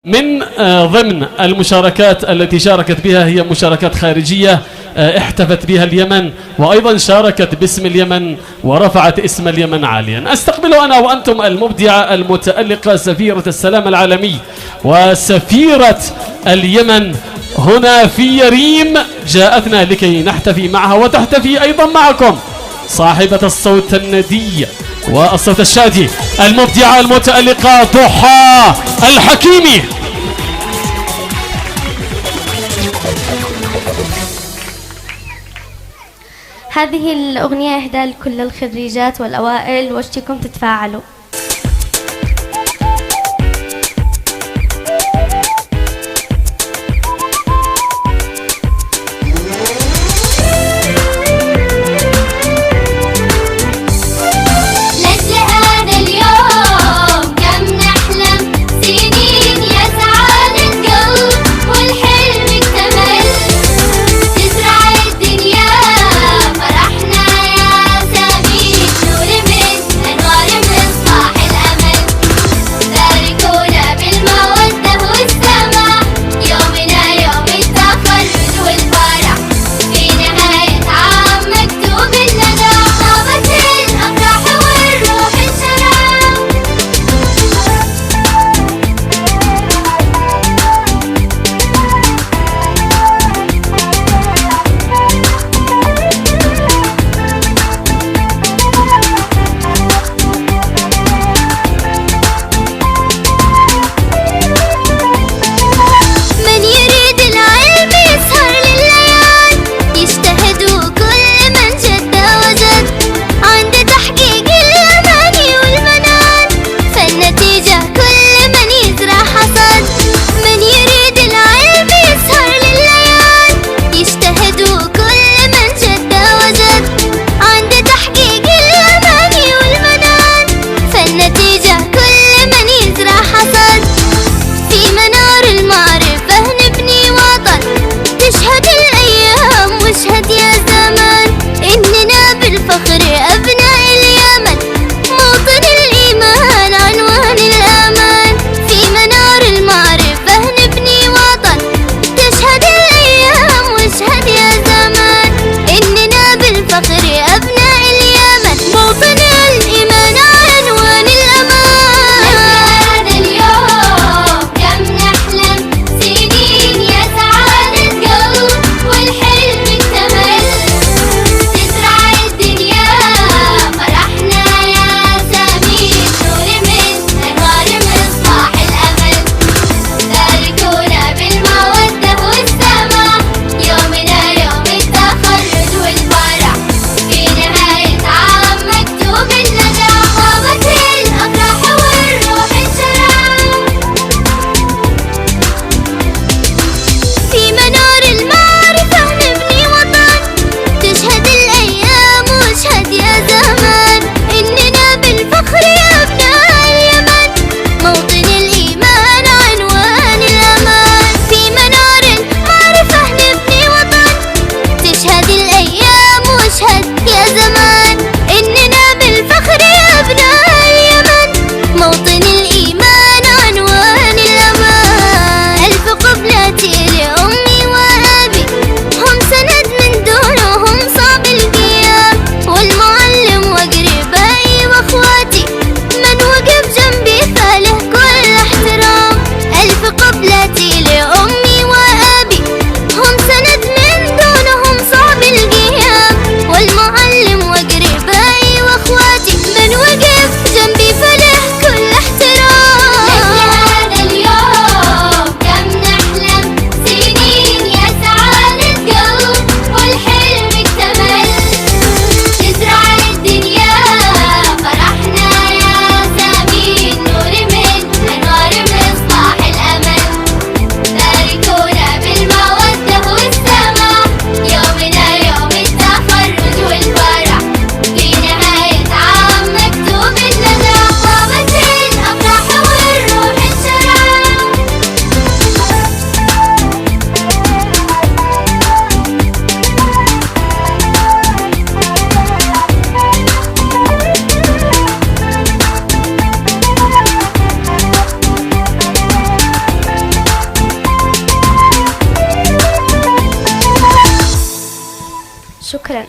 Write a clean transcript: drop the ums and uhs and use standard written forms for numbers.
من ضمن المشاركات التي شاركت بها هي مشاركات خارجية احتفت بها اليمن، وأيضا شاركت باسم اليمن ورفعت اسم اليمن عاليا. أستقبل أنا وأنتم المبدعة المتألقة سفيرة السلام العالمي وسفيرة اليمن هنا في يريم، جاءتنا لكي نحتفي معها وتحتفي أيضا معكم صاحبة الصوت الندي والصوت الشادي المبدعة المتألقة ضحى الحكيمي. هذه الأغنية إهداء لكل الخريجات والأوائل، واشتكم تتفاعلوا. فرحنا يا سمين نور من أنوار مصباح شكرا.